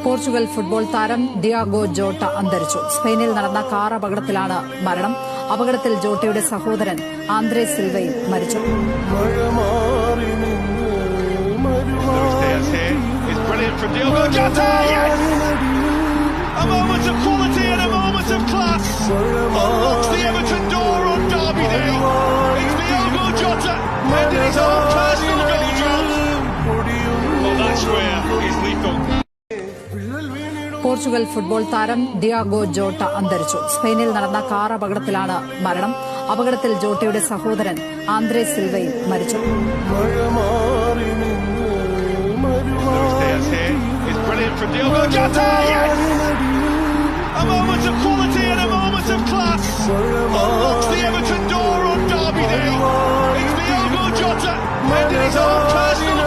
Portugal football താരം Diego Jota അന്തരിച്ചു. സ്പെയിനിൽ നടന്ന കാർ അപകടത്തിലാണ് മരണം. അപകടത്തിൽ ജോട്ടയുടെ സഹോദരൻ ആന്ദ്രേ സിൽവയും മരിച്ചു. പോർച്ചുഗൽ ഫുട്ബോൾ താരം ഡിയാഗോ ജോട്ട അന്തരിച്ചു. സ്പെയിനിൽ നടന്ന കാർ അപകടത്തിലാണ് മരണം. അപകടത്തിൽ ജോട്ടയുടെ സഹോദരൻ ആന്ദ്രേ സിൽവയും മരിച്ചു. Unlocks the Everton door on Derby Day. It's Diogo Jota ending his own personal